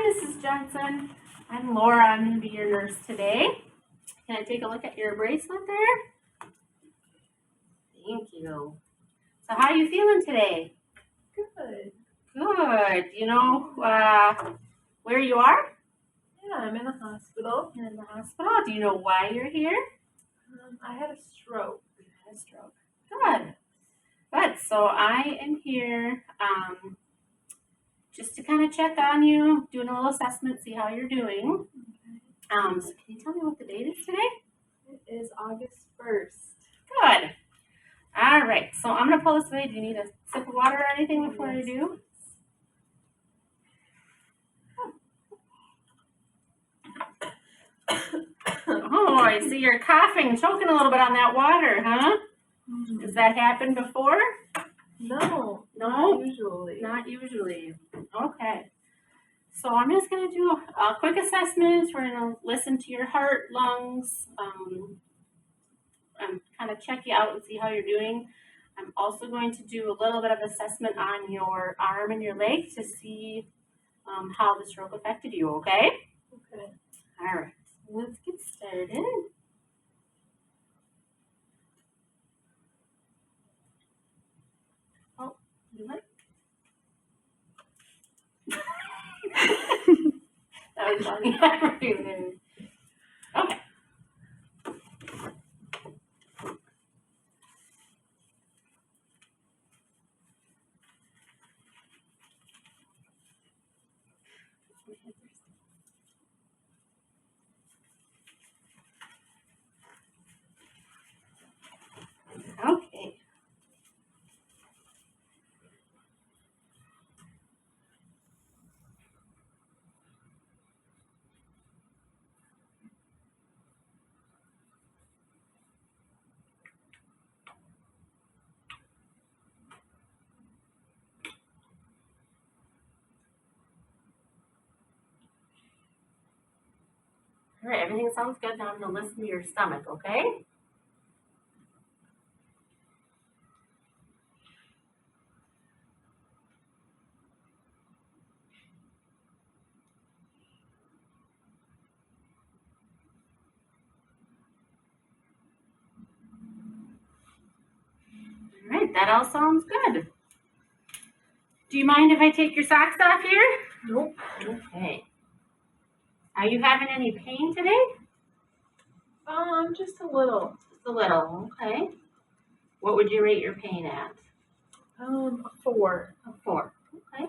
Hi, Mrs. Johnson. I'm Laura. I'm going to be your nurse today. Can I take a look at your bracelet there? Thank you. So how are you feeling today? Good. Good. Do you know where you are? Yeah, I'm in the hospital. You're in the hospital. Do you know why you're here? I had a stroke. You had a stroke. Good. Good. So I am here just to kind of check on you, doing a little assessment, see how you're doing. So can you tell me what the date is today? It is August 1st. Good. All right. So I'm going to pull this away. Do you need a sip of water or anything before I do? Oh, I see you're coughing, choking a little bit on that water, huh? Has that happened before? No. No? Not usually. Not usually. Okay. So I'm just going to do a quick assessment. We're going to listen to your heart, lungs, and kind of check you out and see how you're doing. I'm also going to do a little bit of assessment on your arm and your leg to see how the stroke affected you, okay? Okay. All right. Let's get started. Oh, you what? That was funny. Okay. Okay. All right, everything sounds good. Now I'm going to listen to your stomach, okay? All right, that all sounds good. Do you mind if I take your socks off here? Nope. Okay. Are you having any pain today? Just a little. Just a little, okay. What would you rate your pain at? A 4. A 4, okay.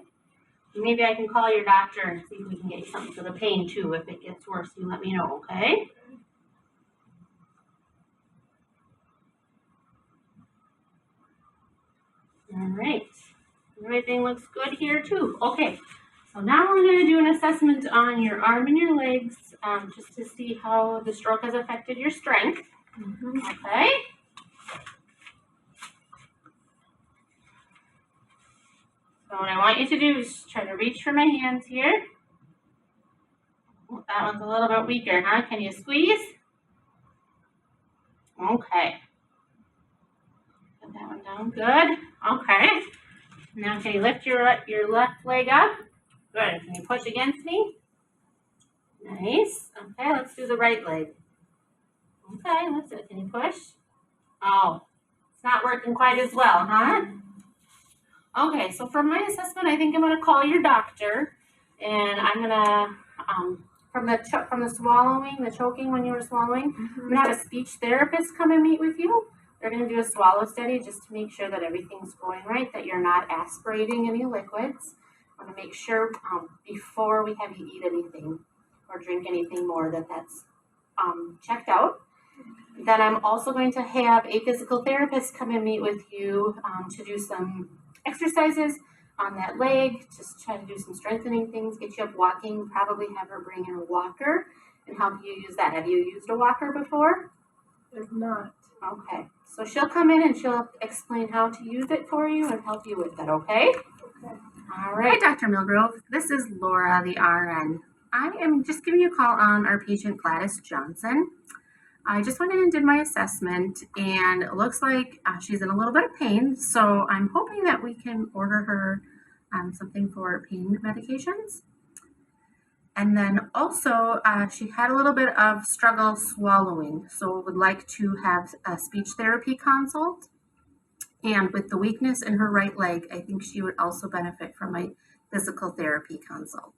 Maybe I can call your doctor and see if we can get you something for the pain too. If it gets worse, you let me know, okay? All right. Everything looks good here too. Okay. So now we're going to do an assessment on your arm and your legs just to see how the stroke has affected your strength. Okay. So what I want you to do is try to reach for my hands here. Oh, that one's a little bit weaker, huh? Can you squeeze? Okay. Put that one down. Good. Okay. Now can you lift your left leg up? Good. Can you push against me? Nice. Okay, let's do the right leg. Okay, let's do it. Can you push? Oh, it's not working quite as well, huh? Okay, so for my assessment, I think I'm going to call your doctor, and I'm going to, from the swallowing, the choking when you were swallowing, I'm going to have a speech therapist come and meet with you. They're going to do a swallow study just to make sure that everything's going right, that you're not aspirating any liquids. I want to make sure before we have you eat anything or drink anything more that's checked out. Then I'm also going to have a physical therapist come and meet with you to do some exercises on that leg, just try to do some strengthening things, get you up walking, probably have her bring in a walker and help you use that. Have you used a walker before? I've not. Okay, so she'll come in and she'll explain how to use it for you and help you with it, okay? Okay. All right. Hi, Dr. Milgrove. This is Laura, the RN. I am just giving you a call on our patient Gladys Johnson. I just went in and did my assessment, and it looks like she's in a little bit of pain, so I'm hoping that we can order her something for pain medications. And then also, she had a little bit of struggle swallowing, so would like to have a speech therapy consult. And with the weakness in her right leg, I think she would also benefit from a physical therapy consult.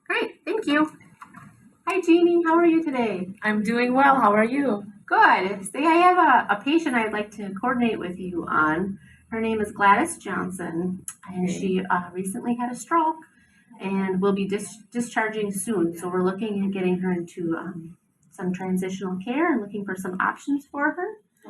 Great, thank you. Hi, Jamie. How are you today? I'm doing well. How are you? Good. Say, I have a patient I'd like to coordinate with you on. Her name is Gladys Johnson, and she recently had a stroke and will be discharging soon. So we're looking at getting her into some transitional care and looking for some options for her.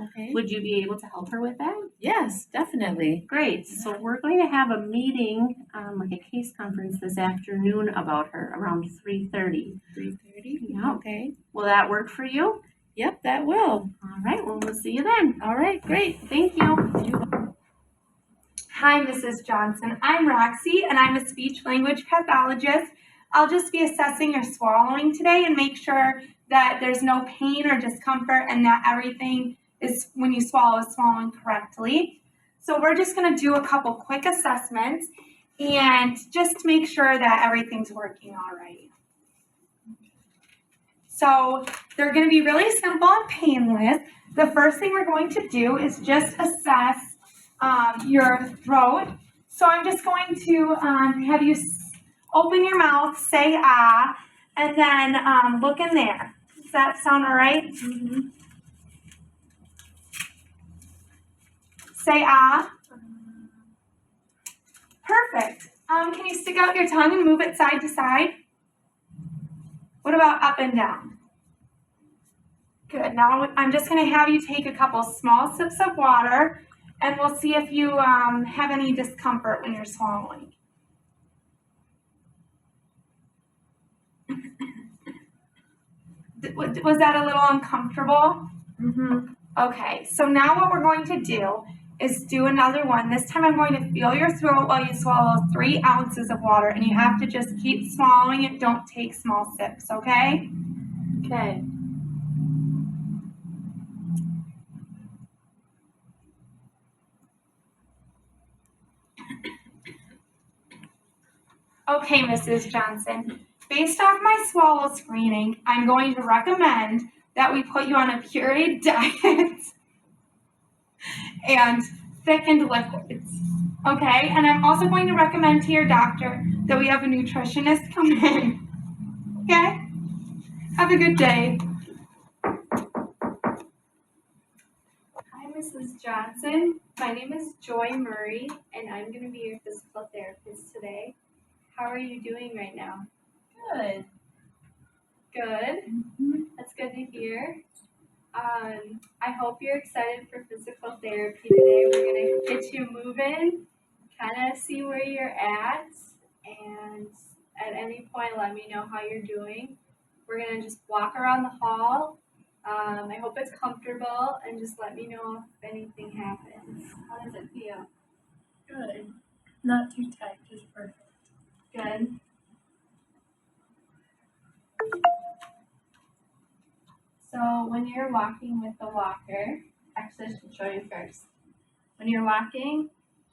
Okay. Would you be able to help her with that? Yes, definitely. Great. So we're going to have a meeting, like a case conference this afternoon about her around 3:30. 3:30? Yeah. Okay. Will that work for you? Yep, that will. All right. Well, we'll see you then. All right, great. Thank you. Hi, Mrs. Johnson. I'm Roxy, and I'm a speech-language pathologist. I'll just be assessing your swallowing today and make sure that there's no pain or discomfort and that everything is, when you swallow, is swallowing correctly. So we're just going to do a couple quick assessments and just make sure that everything's working all right. So they're going to be really simple and painless. The first thing we're going to do is just assess your throat. So I'm just going to have you open your mouth, say ah, and then look in there. Does that sound all right? Mm-hmm. Say ah. Perfect. Can you stick out your tongue and move it side to side? What about up and down? Good. Now I'm just going to have you take a couple small sips of water, and we'll see if you have any discomfort when you're swallowing. Was that a little uncomfortable? Mm-hmm. Okay, so now what we're going to do is do another one. This time I'm going to feel your throat while you swallow 3 ounces of water, and you have to just keep swallowing it. Don't take small sips, okay? Okay. Okay, Mrs. Johnson. Based off my swallow screening, I'm going to recommend that we put you on a pureed diet and thickened liquids. Okay, and I'm also going to recommend to your doctor that we have a nutritionist come in. Okay? Have a good day. Hi, Mrs. Johnson. My name is Joy Murray, and I'm going to be your physical therapist today. How are you doing right now? Good. Good. Mm-hmm. That's good to hear. I hope you're excited for physical therapy today. We're going to get you moving, kind of see where you're at, and at any point let me know how you're doing. We're going to just walk around the hall. I hope it's comfortable, and just let me know if anything happens. How does it feel? Good. Not too tight, just perfect. Good. So when you're walking with the walker, actually I should show you first. When you're walking,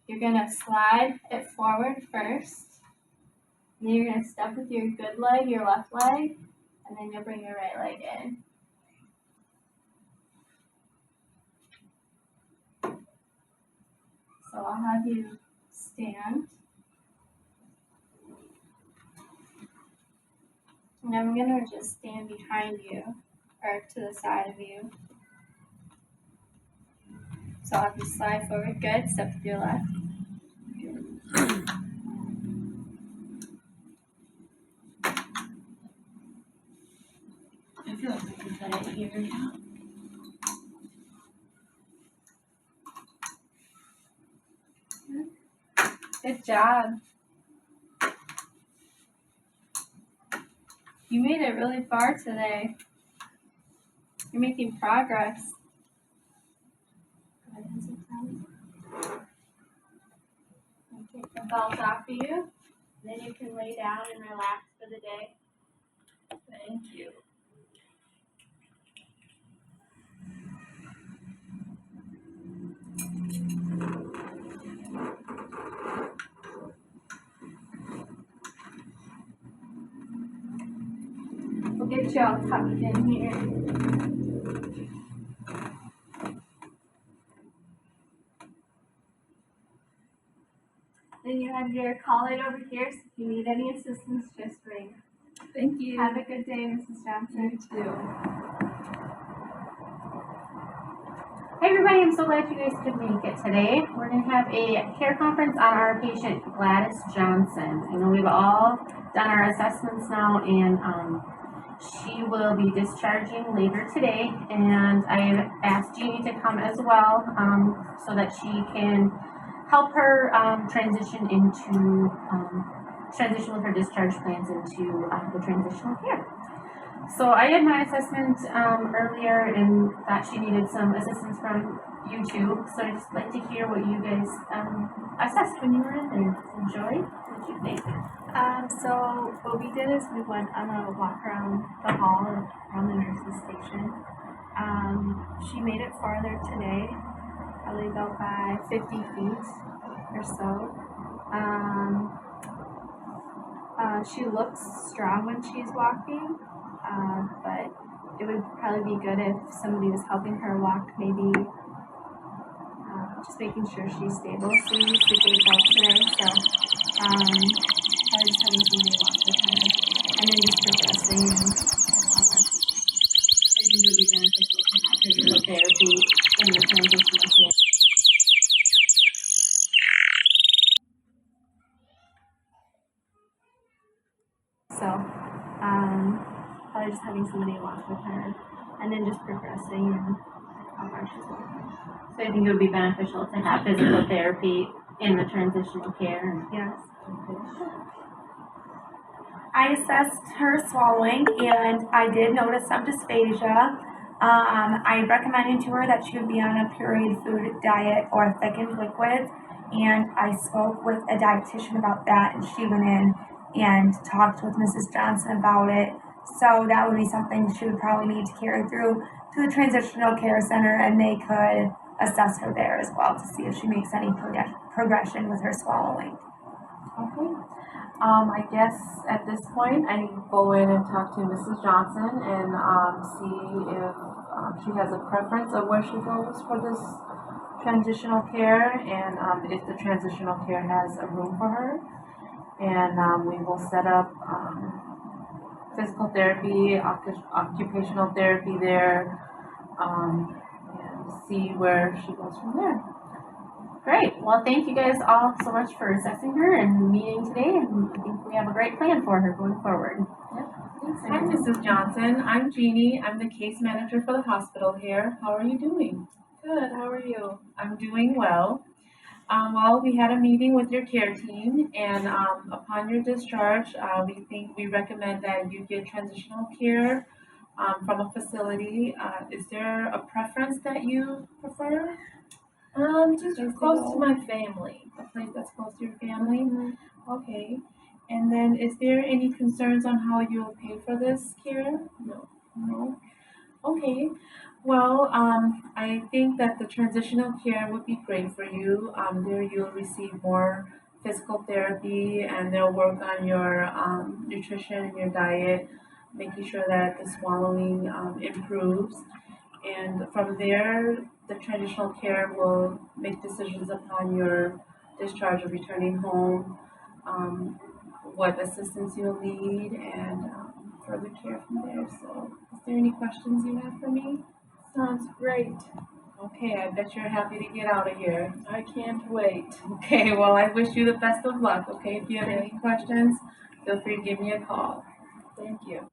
you're going to slide it forward first. And then you're going to step with your good leg, your left leg, and then you'll bring your right leg in. So I'll have you stand. And I'm going to just stand behind you, or to the side of you. So I'll have you slide forward. Good. Step with your left. I feel like I can put it here now. Good job. You made it really far today. You're making progress. Go ahead and sit down. I'll take the belt off of you. Then you can lay down and relax for the day. Thank you. get you all tucked in here. Then you have your call light over here, so if you need any assistance, just ring. Thank you. Have a good day, Mrs. Johnson. You too. Hey everybody, I'm so glad you guys could make it today. We're going to have a care conference on our patient Gladys Johnson. I know we've all done our assessments now, and she will be discharging later today, and I asked Jeannie to come as well so that she can help her transition with her discharge plans into the transitional care. So I did my assessment earlier and thought she needed some assistance from you two. So I'd just like to hear what you guys assessed when you were in there. Enjoy? What did you think? So what we did is we went on a walk around the hall or around the nurses station. She made it farther today, probably about by 50 feet or so. She looks strong when she's walking, but it would probably be good if somebody was helping her walk, maybe just making sure she's stable. So we used to get out today, so probably just having somebody walk with her, and then just progressing. And I think it would be beneficial to have physical therapy in the transitional care. So, probably just having somebody walk with her, and then just progressing and how far she's walking. So I think it would be beneficial to have physical therapy in the transitional care. Yes. I assessed her swallowing and I did notice some dysphagia. I recommended to her that she would be on a pureed food diet or thickened liquids, and I spoke with a dietitian about that, and she went in and talked with Mrs. Johnson about it. So that would be something she would probably need to carry through to the transitional care center, and they could assess her there as well to see if she makes any progression with her swallowing. Okay. I guess at this point I need to go in and talk to Mrs. Johnson and see if she has a preference of where she goes for this transitional care, and if the transitional care has a room for her. And we will set up physical therapy, occupational therapy there, and see where she goes from there. Great. Well, thank you guys all so much for assessing her and meeting today. And I think we have a great plan for her going forward. Hi, Mrs. Johnson. I'm Jeannie. I'm the case manager for the hospital here. How are you doing? Good. How are you? I'm doing well. Well, we had a meeting with your care team, and upon your discharge, we recommend that you get transitional care from a facility. Is there a preference that you prefer? Just close to my family. A place that's close to your family? Okay. And then is there any concerns on how you'll pay for this care? No. No? Okay. Well, I think that the transitional care would be great for you. There you'll receive more physical therapy, and they'll work on your nutrition and your diet, making sure that the swallowing improves. And from there, the transitional care will make decisions upon your discharge or returning home, what assistance you'll need, and further care from there. So, is there any questions you have for me? Sounds great. Okay, I bet you're happy to get out of here. I can't wait. Okay, well, I wish you the best of luck. Okay, if you have any questions, feel free to give me a call. Thank you.